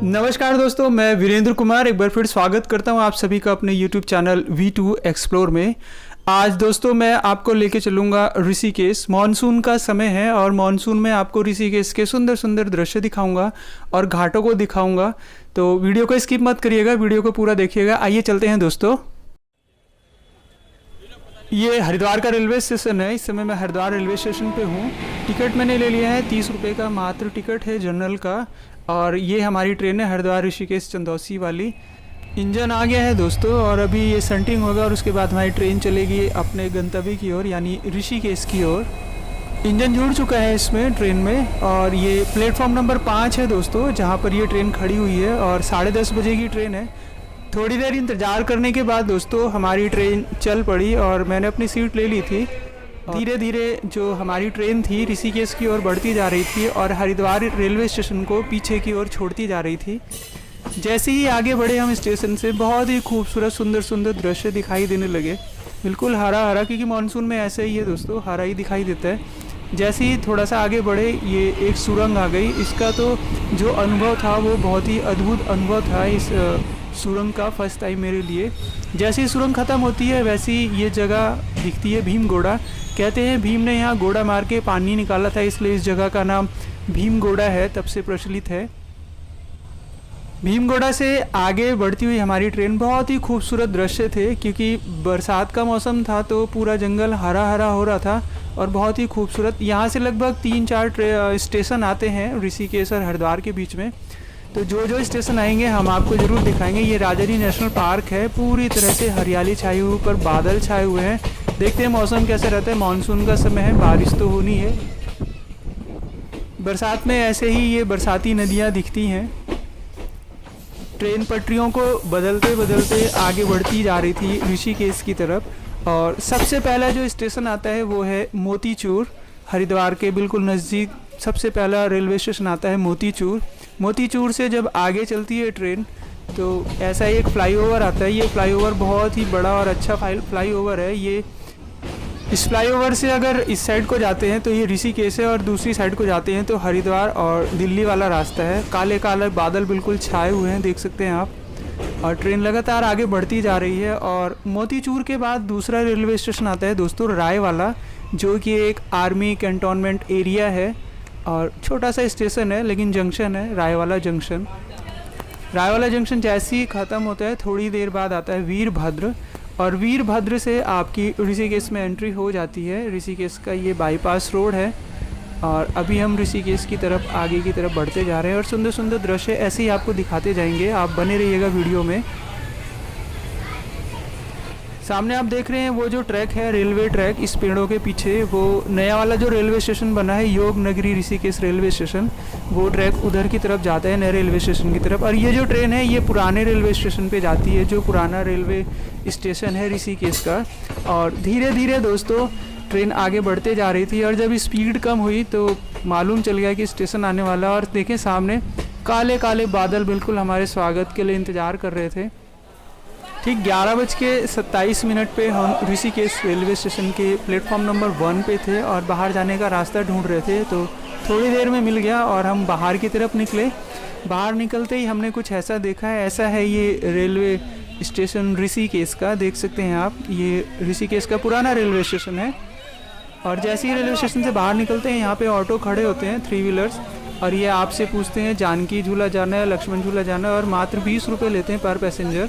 नमस्कार दोस्तों, मैं वीरेंद्र कुमार एक बार फिर स्वागत करता हूं आप सभी का अपने YouTube चैनल V2 एक्सप्लोर में। आज दोस्तों मैं आपको लेके चलूँगा ऋषिकेश। मॉनसून का समय है और मॉनसून में आपको ऋषिकेश के सुंदर सुंदर दृश्य दिखाऊंगा और घाटों को दिखाऊंगा। तो वीडियो को स्किप मत करिएगा, वीडियो को पूरा देखिएगा। आइए चलते हैं दोस्तों। ये हरिद्वार का रेलवे स्टेशन है। इस समय मैं हरिद्वार रेलवे स्टेशन पे हूँ। टिकट मैंने ले लिया है 30 रुपये का मात्र टिकट है जनरल का। और ये हमारी ट्रेन है हरिद्वार ऋषिकेश चंदौसी वाली। इंजन आ गया है दोस्तों और अभी ये सेंटरिंग होगा और उसके बाद हमारी ट्रेन चलेगी अपने गंतव्य की ओर यानी ऋषिकेश की ओर। इंजन जुड़ चुका है इसमें ट्रेन में और ये प्लेटफॉर्म नंबर 5 है दोस्तों, जहाँ पर ये ट्रेन खड़ी हुई है और 10:30 बजे की ट्रेन है। थोड़ी देर इंतज़ार करने के बाद दोस्तों हमारी ट्रेन चल पड़ी और मैंने अपनी सीट ले ली थी। धीरे धीरे जो हमारी ट्रेन थी ऋषिकेश की ओर बढ़ती जा रही थी और हरिद्वार रेलवे स्टेशन को पीछे की ओर छोड़ती जा रही थी। जैसे ही आगे बढ़े हम स्टेशन से, बहुत ही खूबसूरत सुंदर सुंदर दृश्य दिखाई देने लगे। बिल्कुल हरा हरा, क्योंकि मानसून में ऐसा ही है दोस्तों, हरा ही दिखाई देता है। जैसे ही थोड़ा सा आगे बढ़े ये एक सुरंग आ गई। इसका तो जो अनुभव था वो बहुत ही अद्भुत अनुभव था इस सुरंग का, फर्स्ट टाइम मेरे लिए। जैसे ही सुरंग ख़त्म होती है वैसे ही ये जगह दिखती है भीमगोड़ा। कहते हैं भीम ने यहाँ गोड़ा मार के पानी निकाला था, इसलिए इस जगह का नाम भीमगोड़ा है, तब से प्रचलित है। भीमगोड़ा से आगे बढ़ती हुई हमारी ट्रेन, बहुत ही खूबसूरत दृश्य थे क्योंकि बरसात का मौसम था तो पूरा जंगल हरा हरा हो रहा था और बहुत ही खूबसूरत। यहाँ से लगभग 3-4 स्टेशन आते हैं ऋषिकेश और हरिद्वार के बीच में। तो जो जो स्टेशन आएंगे हम आपको ज़रूर दिखाएंगे। ये राजाजी नेशनल पार्क है, पूरी तरह से हरियाली छाई हुई, ऊपर बादल छाए हुए हैं। देखते हैं मौसम कैसे रहता है। मानसून का समय है, बारिश तो होनी है। बरसात में ऐसे ही ये बरसाती नदियाँ दिखती हैं। ट्रेन पटरियों को बदलते बदलते आगे बढ़ती जा रही थी ऋषिकेश की तरफ। और सबसे पहला जो स्टेशन आता है वो है मोतीचूर। हरिद्वार के बिल्कुल नज़दीक सबसे पहला रेलवे स्टेशन आता है मोतीचूर। मोतीचूर से जब आगे चलती है ट्रेन तो ऐसा एक फ्लाईओवर आता है। ये फ्लाईओवर बहुत ही बड़ा और अच्छा फ्लाईओवर है। ये इस फ्लाईओवर से अगर इस साइड को जाते हैं तो ये ऋषिकेश है और दूसरी साइड को जाते हैं तो हरिद्वार और दिल्ली वाला रास्ता है। काले काले बादल बिल्कुल छाए हुए हैं, देख सकते हैं आप। और ट्रेन लगातार आगे बढ़ती जा रही है। और मोतीचूर के बाद दूसरा रेलवे स्टेशन आता है दोस्तों राय वाला, जो कि एक आर्मी कैंटोनमेंट एरिया है और छोटा सा स्टेशन है लेकिन जंक्शन है राय वाला जंक्शन। राय वाला जंक्शन जैसे ही ख़त्म होता है थोड़ी देर बाद आता है वीरभद्र। और वीरभद्र से आपकी ऋषिकेश में एंट्री हो जाती है। ऋषिकेश का ये बाईपास रोड है और अभी हम ऋषिकेश की तरफ आगे की तरफ बढ़ते जा रहे हैं और सुंदर सुंदर दृश्य ऐसे ही आपको दिखाते जाएंगे। आप बने रहिएगा वीडियो में। सामने आप देख रहे हैं वो जो ट्रैक है रेलवे ट्रैक, इस पेड़ों के पीछे वो नया वाला जो रेलवे स्टेशन बना है योग नगरी ऋषिकेश रेलवे स्टेशन, वो ट्रैक उधर की तरफ जाता है नए रेलवे स्टेशन की तरफ। और ये जो ट्रेन है ये पुराने रेलवे स्टेशन पे जाती है, जो पुराना रेलवे स्टेशन है ऋषिकेश का। और धीरे धीरे दोस्तों ट्रेन आगे बढ़ते जा रही थी और जब स्पीड कम हुई तो मालूम चल गया कि स्टेशन आने वाला। और देखें सामने काले काले बादल बिल्कुल हमारे स्वागत के लिए इंतज़ार कर रहे थे। ठीक 11:27 पे हम ऋषिकेश रेलवे स्टेशन के प्लेटफॉर्म नंबर 1 पे थे और बाहर जाने का रास्ता ढूंढ रहे थे। तो थोड़ी देर में मिल गया और हम बाहर की तरफ निकले। बाहर निकलते ही हमने कुछ ऐसा देखा है। ऐसा है ये रेलवे स्टेशन ऋषिकेश का, देख सकते हैं आप। ये ऋषिकेश का पुराना रेलवे स्टेशन है। और जैसे ही रेलवे स्टेशन से बाहर निकलते हैं यहाँ पे ऑटो खड़े होते हैं 3 व्हीलर्स और ये आपसे पूछते हैं जानकी झूला जाना है, लक्ष्मण झूला जाना है, और मात्र 20 रुपये लेते हैं पर पैसेंजर।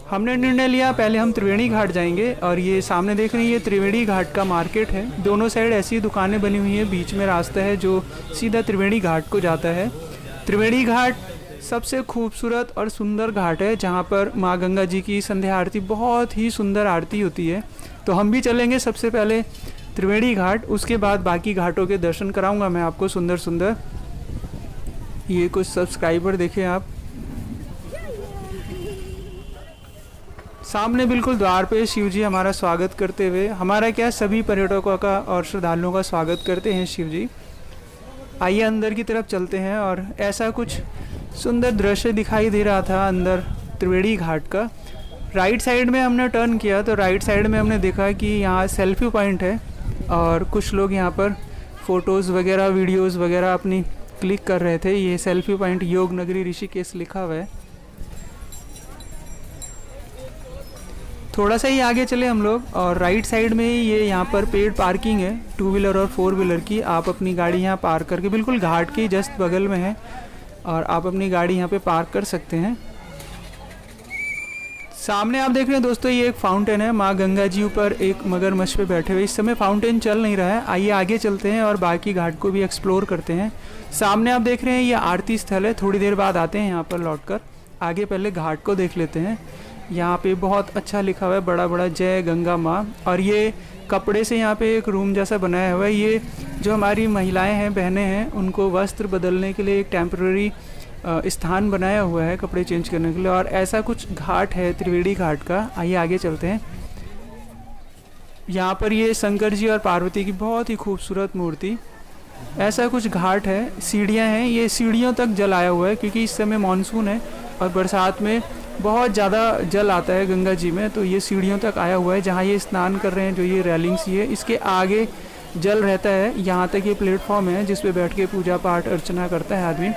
हमने निर्णय लिया पहले हम त्रिवेणी घाट जाएंगे। और ये सामने देख रहे हैं ये त्रिवेणी घाट का मार्केट है। दोनों साइड ऐसी दुकानें बनी हुई हैं, बीच में रास्ता है जो सीधा त्रिवेणी घाट को जाता है। त्रिवेणी घाट सबसे खूबसूरत और सुंदर घाट है जहाँ पर माँ गंगा जी की संध्या आरती, बहुत ही सुंदर आरती होती है। तो हम भी चलेंगे सबसे पहले त्रिवेणी घाट, उसके बाद बाकी घाटों के दर्शन कराऊंगा मैं आपको सुंदर सुंदर। ये कुछ सब्सक्राइबर देखें आप, सामने बिल्कुल द्वार पे शिव जी हमारा स्वागत करते हुए, हमारा क्या सभी पर्यटकों का और श्रद्धालुओं का स्वागत करते हैं शिव जी। आइए अंदर की तरफ चलते हैं। और ऐसा कुछ सुंदर दृश्य दिखाई दे रहा था अंदर त्रिवेणी घाट का। राइट साइड में हमने टर्न किया तो राइट साइड में हमने देखा कि यहाँ सेल्फी पॉइंट है और कुछ लोग यहाँ पर फ़ोटोज़ वगैरह वीडियोज़ वगैरह अपनी क्लिक कर रहे थे। ये सेल्फी पॉइंट योग नगरी ऋषिकेश लिखा हुआ है। थोड़ा सा ही आगे चले हम लोग और राइट साइड में ये यहाँ पर पेड पार्किंग है 2 व्हीलर और 4 व्हीलर की। आप अपनी गाड़ी यहाँ पार्क करके, बिल्कुल घाट के जस्ट बगल में है, और आप अपनी गाड़ी यहाँ पे पार्क कर सकते हैं। सामने आप देख रहे हैं दोस्तों, ये एक फाउंटेन है। माँ गंगा जी ऊपर एक मगरमच्छ पे बैठे हुए। इस समय फाउंटेन चल नहीं रहा है। आइए आगे चलते हैं और बाकी घाट को भी एक्सप्लोर करते हैं। सामने आप देख रहे हैं ये आरती स्थल है। थोड़ी देर बाद आते हैं यहाँ पर लौटकर। आगे पहले घाट को देख लेते हैं। यहाँ पे बहुत अच्छा लिखा हुआ है, बड़ा बड़ा जय गंगा माँ। और ये कपड़े से यहाँ पे एक रूम जैसा बनाया हुआ है। ये जो हमारी महिलाएं हैं, बहनें हैं, उनको वस्त्र बदलने के लिए एक टेम्पररी स्थान बनाया हुआ है कपड़े चेंज करने के लिए। और ऐसा कुछ घाट है त्रिवेणी घाट का। आइए आगे चलते हैं। यहाँ पर ये शंकर जी और पार्वती की बहुत ही खूबसूरत मूर्ति, ऐसा कुछ घाट है। सीढ़ियाँ हैं, ये सीढ़ियों तक जल आया हुआ है क्योंकि इस समय मानसून है और बरसात में बहुत ज़्यादा जल आता है गंगा जी में, तो ये सीढ़ियों तक आया हुआ है। जहाँ ये स्नान कर रहे हैं, जो ये रेलिंग्स ही है, इसके आगे जल रहता है। यहाँ तक ये प्लेटफॉर्म है जिस पे बैठ के पूजा पाठ अर्चना करता है आदमी।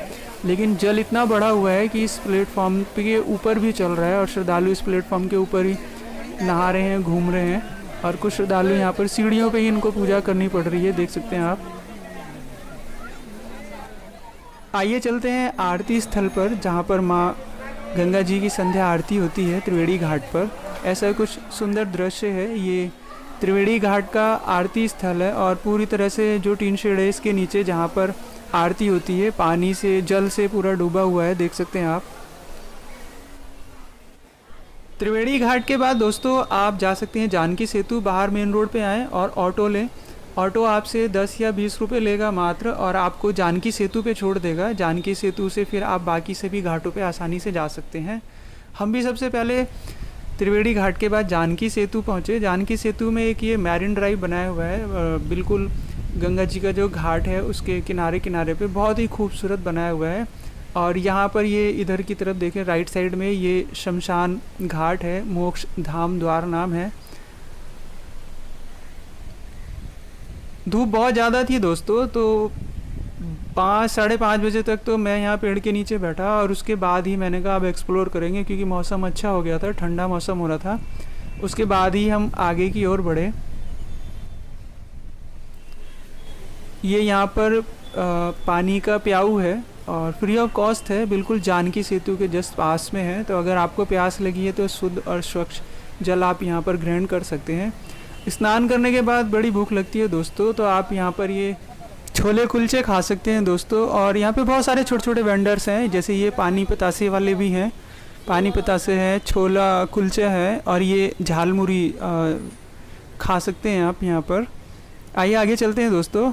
लेकिन जल इतना बढ़ा हुआ है कि इस प्लेटफॉर्म के ऊपर भी चल रहा है और श्रद्धालु इस प्लेटफॉर्म के ऊपर ही नहा रहे हैं, घूम रहे हैं। और कुछ श्रद्धालु यहाँ पर सीढ़ियों पे ही इनको पूजा करनी पड़ रही है, देख सकते हैं आप। आइए चलते हैं आरती स्थल पर, जहाँ पर माँ गंगा जी की संध्या आरती होती है त्रिवेणी घाट पर। ऐसा कुछ सुंदर दृश्य है। ये त्रिवेणी घाट का आरती स्थल है और पूरी तरह से जो टीन शेड है इसके नीचे जहाँ पर आरती होती है, पानी से, जल से पूरा डूबा हुआ है, देख सकते हैं आप। त्रिवेणी घाट के बाद दोस्तों आप जा सकते हैं जानकी सेतु। बाहर मेन रोड पे आएँ और ऑटो लें। ऑटो आपसे 10 या 20 रुपये लेगा मात्र, और आपको जानकी सेतु पे छोड़ देगा। जानकी सेतु से फिर आप बाकी सभी घाटों पे आसानी से जा सकते हैं। हम भी सबसे पहले त्रिवेणी घाट के बाद जानकी सेतु पहुँचे। जानकी सेतु में एक ये मैरिन ड्राइव बनाया हुआ है, बिल्कुल गंगा जी का जो घाट है उसके किनारे किनारे पे बहुत ही खूबसूरत बनाया हुआ है। और यहाँ पर ये इधर की तरफ देखें, राइट साइड में ये शमशान घाट है, मोक्ष धाम द्वार नाम है। धूप बहुत ज़्यादा थी दोस्तों, तो 5 साढ़े 5 बजे तक तो मैं यहाँ पेड़ के नीचे बैठा, और उसके बाद ही मैंने कहा अब एक्सप्लोर करेंगे क्योंकि मौसम अच्छा हो गया था, ठंडा मौसम हो रहा था। उसके बाद ही हम आगे की ओर बढ़े। ये यहाँ पर पानी का प्याऊ है और फ्री ऑफ कॉस्ट है, बिल्कुल जानकी सेतु के जस्ट पास में है। तो अगर आपको प्यास लगी है तो शुद्ध और स्वच्छ जल आप यहाँ पर ग्रहण कर सकते हैं। स्नान करने के बाद बड़ी भूख लगती है दोस्तों, तो आप यहाँ पर ये छोले कुलचे खा सकते हैं दोस्तों। और यहाँ पे बहुत सारे छोटे छोटे वेंडर्स हैं, जैसे ये पानी पतासे वाले भी हैं, पानी पतासे हैं, छोला कुलचे हैं, और ये झालमुरी खा सकते हैं आप यहाँ पर। आइए आगे चलते हैं दोस्तों।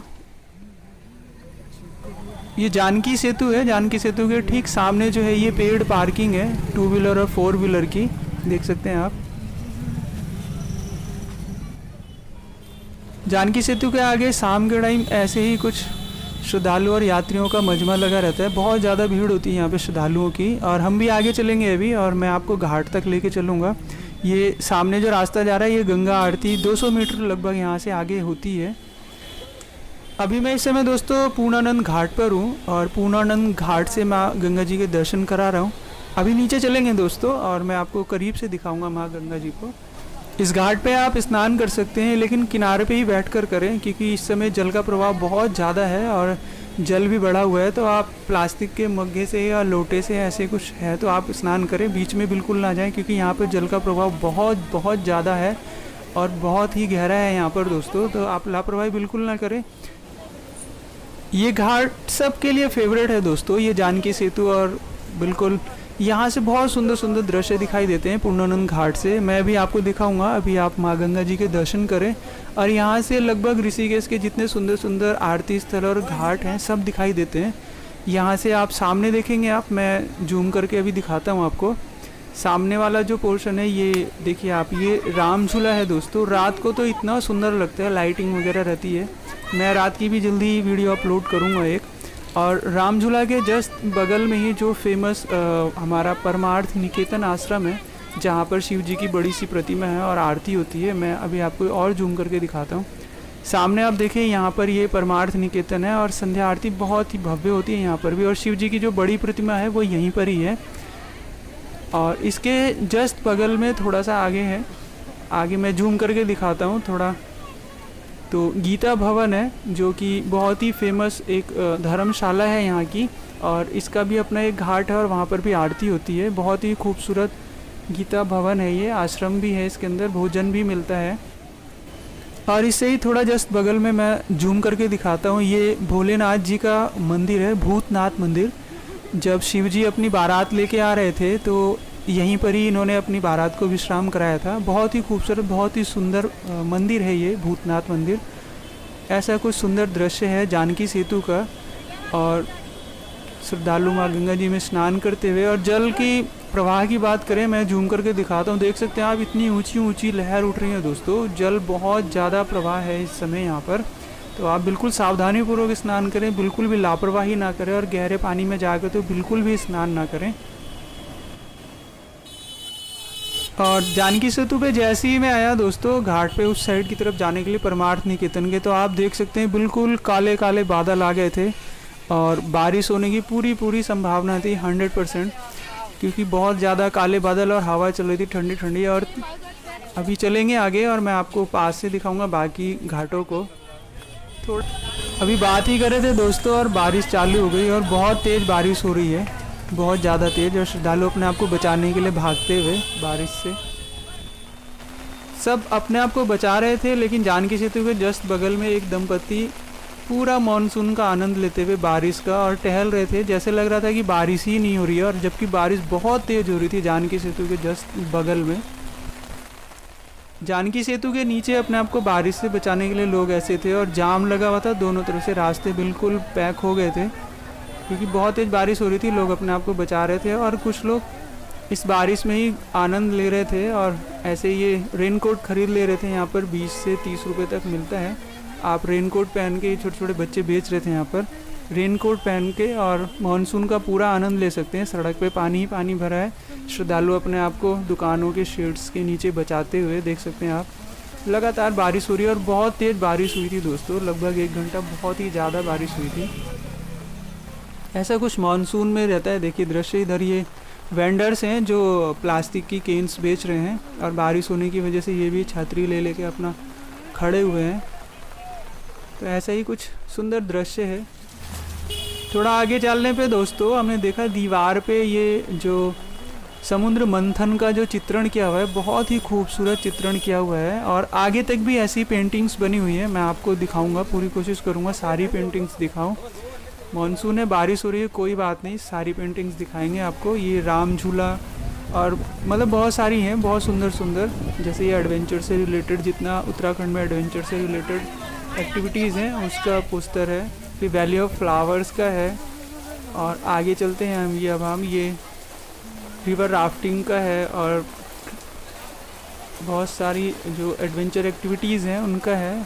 ये जानकी सेतु है। जानकी सेतु के ठीक सामने जो है ये पेड पार्किंग है 2 व्हीलर और 4 व्हीलर की, देख सकते हैं आप। जानकी सेतु के आगे शाम के टाइम ऐसे ही कुछ श्रद्धालु और यात्रियों का मजमा लगा रहता है। बहुत ज़्यादा भीड़ होती है यहाँ पे श्रद्धालुओं की। और हम भी आगे चलेंगे अभी, और मैं आपको घाट तक लेके चलूँगा। ये सामने जो रास्ता जा रहा है ये गंगा आरती 200 मीटर लगभग यहाँ से आगे होती है। अभी मैं इस समय दोस्तों पूर्णानंद घाट पर हूँ, और पूर्णानंद घाट से माँ गंगा जी के दर्शन करा रहा हूँ। अभी नीचे चलेंगे दोस्तों और मैं आपको करीब से दिखाऊंगा माँ गंगा जी को। इस घाट पे आप स्नान कर सकते हैं, लेकिन किनारे पे ही बैठकर करें क्योंकि इस समय जल का प्रभाव बहुत ज़्यादा है और जल भी बढ़ा हुआ है। तो आप प्लास्टिक के मग्गे से या लोटे से ऐसे कुछ है तो आप स्नान करें, बीच में बिल्कुल ना जाएं क्योंकि यहाँ पर जल का प्रभाव बहुत ज़्यादा है और बहुत ही गहरा है यहाँ पर दोस्तों। तो आप लापरवाही बिल्कुल ना करें। ये घाट सबके लिए फेवरेट है दोस्तों, ये जानकी सेतु, और बिल्कुल यहाँ से बहुत सुंदर सुंदर दृश्य दिखाई देते हैं पूर्णानंद घाट से। मैं भी आपको दिखाऊंगा। अभी आप माँ गंगा जी के दर्शन करें, और यहाँ से लगभग ऋषिकेश के जितने सुंदर सुंदर आरती स्थल और घाट हैं सब दिखाई देते हैं। यहाँ से आप सामने देखेंगे, आप मैं जूम करके अभी दिखाता हूँ आपको। सामने वाला जो पोर्शन है ये देखिए आप, ये राम झूला है दोस्तों। रात को तो इतना सुंदर लगता है, लाइटिंग वगैरह रहती है। मैं रात की भी जल्दी वीडियो अपलोड करूँगा एक। और राम झूला के जस्ट बगल में ही जो फेमस हमारा परमार्थ निकेतन आश्रम है, जहाँ पर शिव जी की बड़ी सी प्रतिमा है और आरती होती है। मैं अभी आपको और जूम करके दिखाता हूँ। सामने आप देखें यहाँ पर ये परमार्थ निकेतन है और संध्या आरती बहुत ही भव्य होती है यहाँ पर भी। और शिव जी की जो बड़ी प्रतिमा है वो यहीं पर ही है। और इसके जस्ट बगल में थोड़ा सा आगे है, आगे मैं जूम करके दिखाता हूँ थोड़ा, तो गीता भवन है जो कि बहुत ही फेमस एक धर्मशाला है यहाँ की। और इसका भी अपना एक घाट है और वहाँ पर भी आरती होती है। बहुत ही खूबसूरत गीता भवन है ये, आश्रम भी है इसके अंदर, भोजन भी मिलता है। और इससे ही थोड़ा जस्ट बगल में मैं जूम करके दिखाता हूँ, ये भोलेनाथ जी का मंदिर है, भूतनाथ मंदिर। जब शिव जी अपनी बारात लेके आ रहे थे तो यहीं पर ही इन्होंने अपनी बारात को विश्राम कराया था। बहुत ही खूबसूरत, बहुत ही सुंदर मंदिर है ये भूतनाथ मंदिर। ऐसा कुछ सुंदर दृश्य है जानकी सेतु का। और श्रद्धालु माँ गंगा जी में स्नान करते हुए, और जल की प्रवाह की बात करें, मैं जूम करके दिखाता हूँ, देख सकते हैं आप इतनी ऊंची ऊंची लहर उठ रही है दोस्तों। जल बहुत ज़्यादा प्रवाह है इस समय यहाँ पर, तो आप बिल्कुल सावधानीपूर्वक स्नान करें, बिल्कुल भी लापरवाही ना करें। और गहरे पानी में जाकर तो बिल्कुल भी स्नान ना करें। और जानकी सेतु पे जैसे ही मैं आया दोस्तों घाट पे उस साइड की तरफ जाने के लिए परमार्थ निकेतन के, तो आप देख सकते हैं बिल्कुल काले काले बादल आ गए थे और बारिश होने की पूरी संभावना थी 100%, क्योंकि बहुत ज़्यादा काले बादल और हवा चल रही थी ठंडी ठंडी। और अभी चलेंगे आगे और मैं आपको पास से दिखाऊंगा बाकी घाटों को। थोड़ा अभी बात ही कर रहे थे दोस्तों और बारिश चालू हो गई और बहुत तेज़ बारिश हो रही है, बहुत ज़्यादा तेज़। और श्रद्धालु अपने आप को बचाने के लिए भागते हुए बारिश से, सब अपने आप को बचा रहे थे। लेकिन जानकी सेतु के जस्ट बगल में एक दंपति पूरा मानसून का आनंद लेते हुए बारिश का और टहल रहे थे। जैसे लग रहा था कि बारिश ही नहीं हो रही है, और जबकि बारिश बहुत तेज़ हो रही थी जानकी सेतु के जस्ट बगल में। जानकी सेतु के नीचे अपने आप को बारिश से बचाने के लिए लोग ऐसे थे, और जाम लगा हुआ था दोनों तरफ से, रास्ते बिल्कुल पैक हो गए थे क्योंकि बहुत तेज़ बारिश हो रही थी। लोग अपने आप को बचा रहे थे और कुछ लोग इस बारिश में ही आनंद ले रहे थे। और ऐसे ये रेन कोट खरीद ले रहे थे, यहाँ पर 20 से 30 रुपये तक मिलता है। आप रेन कोट पहन के, छोटे छोटे बच्चे बेच रहे थे यहाँ पर रेन कोट पहन के, और मानसून का पूरा आनंद ले सकते हैं। सड़क पे पानी ही पानी भरा है। श्रद्धालु अपने आप को दुकानों के शेड्स के नीचे बचाते हुए देख सकते हैं आप। लगातार बारिश हो रही है और बहुत तेज़ बारिश हुई थी दोस्तों, लगभग 1 घंटा बहुत ही ज़्यादा बारिश हुई थी। ऐसा कुछ मानसून में रहता है। देखिए दृश्य इधर, ये वेंडर्स हैं जो प्लास्टिक की केन्स बेच रहे हैं, और बारिश होने की वजह से ये भी छतरी ले लेके अपना खड़े हुए हैं। तो ऐसा ही कुछ सुंदर दृश्य है। थोड़ा आगे चलने पे दोस्तों हमने देखा दीवार पे ये जो समुद्र मंथन का जो चित्रण किया हुआ है, बहुत ही खूबसूरत चित्रण किया हुआ है। और आगे तक भी ऐसी पेंटिंग्स बनी हुई है, मैं आपको दिखाऊंगा, पूरी कोशिश करूंगा सारी पेंटिंग्स दिखाऊं। मानसून है, बारिश हो रही है, कोई बात नहीं, सारी पेंटिंग्स दिखाएंगे आपको। ये राम झूला और मतलब बहुत सारी हैं, बहुत सुंदर सुंदर, जैसे ये एडवेंचर से रिलेटेड, जितना उत्तराखंड में एडवेंचर से रिलेटेड एक्टिविटीज़ हैं उसका पोस्टर है। फिर वैली ऑफ फ्लावर्स का है। और आगे चलते हैं हम, ये रिवर राफ्टिंग का है, और बहुत सारी जो एडवेंचर एक्टिविटीज़ हैं उनका है।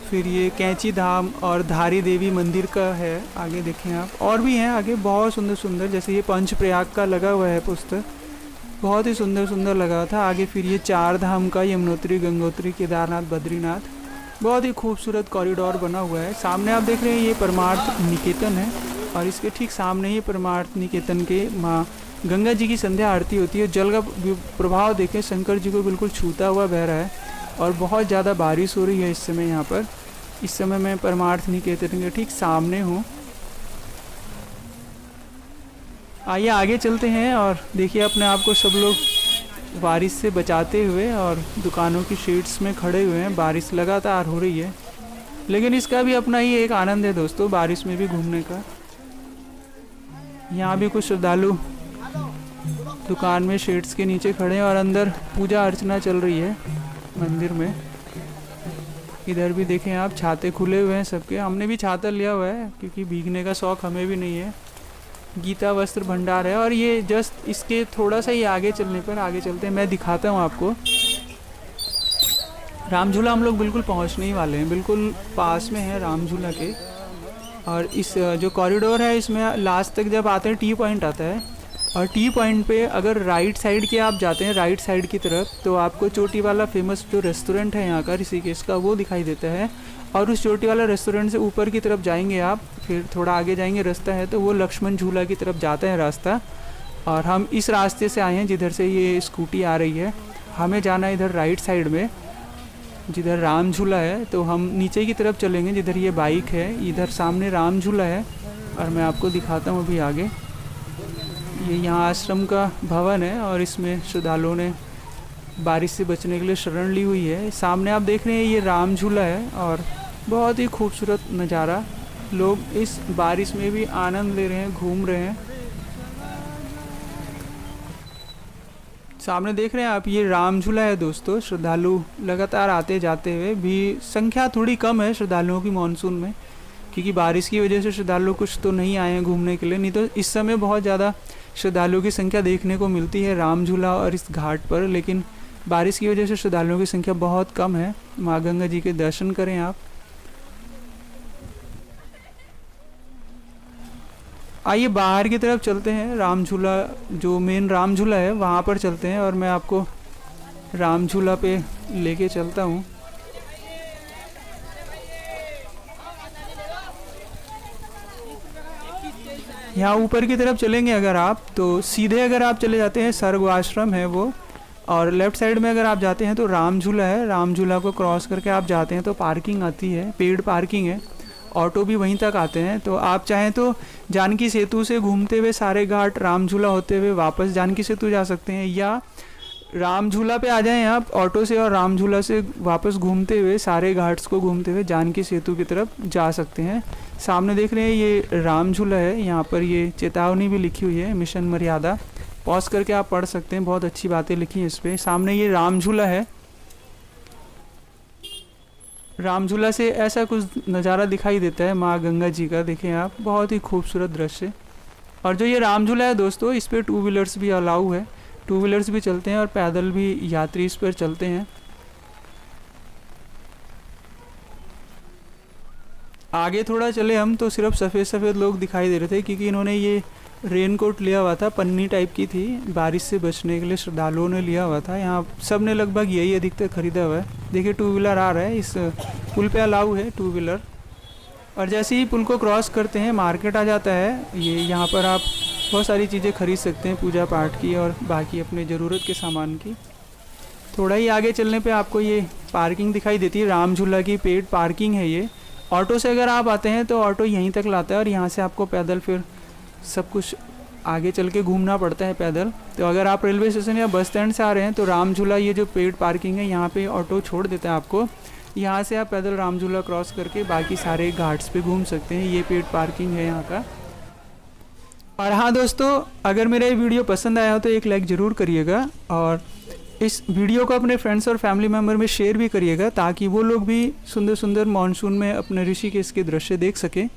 फिर ये कैंची धाम और धारी देवी मंदिर का है, आगे देखें आप। और भी हैं आगे बहुत सुंदर सुंदर, जैसे ये पंचप्रयाग का लगा हुआ है पोस्टर, बहुत ही सुंदर सुंदर लगा था। आगे फिर ये 4 धाम का, यमुनोत्री, गंगोत्री, केदारनाथ, बद्रीनाथ, बहुत ही खूबसूरत कॉरिडोर बना हुआ है। सामने आप देख रहे हैं ये परमार्थ निकेतन है, और इसके ठीक सामने ही परमार्थ निकेतन के माँ गंगा जी की संध्या आरती होती है। जल का प्रभाव देखें, शंकर जी को बिल्कुल छूता हुआ बह रहा है, और बहुत ज़्यादा बारिश हो रही है इस समय यहाँ पर। इस समय मैं परमार्थ निकेतन के ठीक सामने हूँ। आइए आगे चलते हैं और देखिए अपने आप को सब लोग बारिश से बचाते हुए और दुकानों की शेड्स में खड़े हुए हैं। बारिश लगातार हो रही है, लेकिन इसका भी अपना ही एक आनंद है दोस्तों, बारिश में भी घूमने का। यहाँ भी कुछ श्रद्धालु दुकान में शेड्स के नीचे खड़े हैं और अंदर पूजा अर्चना चल रही है मंदिर में। इधर भी देखें आप, छाते खुले हुए हैं सबके। हमने भी छाता लिया हुआ है क्योंकि भीगने का शौक़ हमें भी नहीं है। गीता वस्त्र भंडार है, और ये जस्ट इसके थोड़ा सा ही आगे चलने पर, आगे चलते हैं, मैं दिखाता हूँ आपको। राम झूला हम लोग बिल्कुल पहुँचने ही वाले हैं, बिल्कुल पास में है राम झूला के। और इस जो कॉरिडोर है इसमें लास्ट तक जब आते हैं टी पॉइंट आता है, और टी पॉइंट पे अगर राइट साइड के आप जाते हैं, राइट साइड की तरफ, तो आपको चोटी वाला फेमस जो रेस्टोरेंट है यहाँ का ऋषिकेश का, वो दिखाई देता है। और उस चोटी वाला रेस्टोरेंट से ऊपर की तरफ जाएंगे आप, फिर थोड़ा आगे जाएंगे रास्ता है तो वो लक्ष्मण झूला की तरफ जाता है रास्ता। और हम इस रास्ते से आए हैं जिधर से ये स्कूटी आ रही है। हमें जाना है इधर राइट साइड में जिधर राम झूला है, तो हम नीचे की तरफ चलेंगे जिधर ये बाइक है। इधर सामने राम झूला है और मैं आपको दिखाता हूँ अभी आगे। ये यहाँ आश्रम का भवन है और इसमें श्रद्धालुओं ने बारिश से बचने के लिए शरण ली हुई है। सामने आप देख रहे हैं ये राम झूला है और बहुत ही खूबसूरत नज़ारा। लोग इस बारिश में भी आनंद ले रहे हैं, घूम रहे हैं। सामने देख रहे हैं आप ये राम झूला है दोस्तों। श्रद्धालु लगातार आते जाते हुए भी, संख्या थोड़ी कम है श्रद्धालुओं की मानसून में, क्योंकि बारिश की वजह से श्रद्धालु कुछ तो नहीं आए हैं घूमने के लिए, नहीं तो इस समय बहुत ज़्यादा श्रद्धालुओं की संख्या देखने को मिलती है राम झूला और इस घाट पर। लेकिन बारिश की वजह से श्रद्धालुओं की संख्या बहुत कम है। माँ गंगा जी के दर्शन करें आप। आइए बाहर की तरफ चलते हैं, राम झूला जो मेन राम झूला है वहाँ पर चलते हैं और मैं आपको राम झूला पे लेके चलता हूँ। यहाँ ऊपर की तरफ चलेंगे अगर आप, तो सीधे अगर आप चले जाते हैं सर्ग आश्रम है वो, और लेफ़्ट साइड में अगर आप जाते हैं तो राम झूला है। राम झूला को क्रॉस करके आप जाते हैं तो पार्किंग आती है, पेड पार्किंग है, ऑटो भी वहीं तक आते हैं। तो आप चाहें तो जानकी सेतु से घूमते हुए सारे घाट राम झूला होते हुए वापस जानकी सेतु जा सकते हैं, या राम झूला पे आ जाएं आप ऑटो से और राम झूला से वापस घूमते हुए सारे घाट्स को घूमते हुए जानकी सेतु की तरफ जा सकते हैं। सामने देख रहे हैं ये राम झूला है, यहाँ पर ये चेतावनी भी लिखी हुई है, मिशन मर्यादा। पॉज करके आप पढ़ सकते हैं, बहुत अच्छी बातें लिखी हैं इस पर। सामने ये राम झूला है। राम झूला से ऐसा कुछ नज़ारा दिखाई देता है माँ गंगा जी का, देखें आप, बहुत ही खूबसूरत दृश्य। और जो ये राम झूला है दोस्तों, इस पर 2 व्हीलर्स भी अलाउ है, 2 व्हीलर्स भी चलते हैं और पैदल भी यात्री इस पर चलते हैं। आगे थोड़ा चले हम तो सिर्फ सफ़ेद सफ़ेद लोग दिखाई दे रहे थे, क्योंकि इन्होंने ये रेनकोट लिया हुआ था, पन्नी टाइप की थी, बारिश से बचने के लिए श्रद्धालुओं ने लिया हुआ था। यहाँ सब ने लगभग यही अधिकतर खरीदा हुआ है। देखिए 2 व्हीलर आ रहा है, इस पुल पे अलाउ है 2 व्हीलर। और जैसे ही पुल को क्रॉस करते हैं मार्केट आ जाता है ये, यहाँ पर आप बहुत सारी चीज़ें खरीद सकते हैं पूजा पाठ की और बाकी अपने ज़रूरत के सामान की। थोड़ा ही आगे चलने पे आपको ये पार्किंग दिखाई देती है, राम झूला की पेड पार्किंग है ये। ऑटो से अगर आप आते हैं तो ऑटो यहीं तक लाता है और यहाँ से आपको पैदल फिर सब कुछ आगे चल के घूमना पड़ता है पैदल। तो अगर आप रेलवे स्टेशन या बस स्टैंड से आ रहे हैं तो राम झूला ये जो पेड पार्किंग है यहाँ पे ऑटो छोड़ देता है आपको, यहाँ से आप पैदल राम झूला क्रॉस करके बाकी सारे घाट्स पे घूम सकते हैं। ये पेड पार्किंग है यहाँ का। और हाँ दोस्तों, अगर मेरा ये वीडियो पसंद आया हो तो एक लाइक ज़रूर करिएगा और इस वीडियो को अपने फ्रेंड्स और फैमिली मेम्बर में शेयर भी करिएगा, ताकि वो लोग भी सुंदर सुंदर मानसून में अपने ऋषिकेश के दृश्य देख सकें।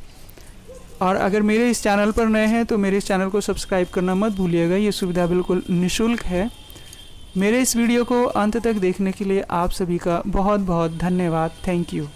और अगर मेरे इस चैनल पर नए हैं तो मेरे इस चैनल को सब्सक्राइब करना मत भूलिएगा, ये सुविधा बिल्कुल निःशुल्क है। मेरे इस वीडियो को अंत तक देखने के लिए आप सभी का बहुत बहुत धन्यवाद। Thank you.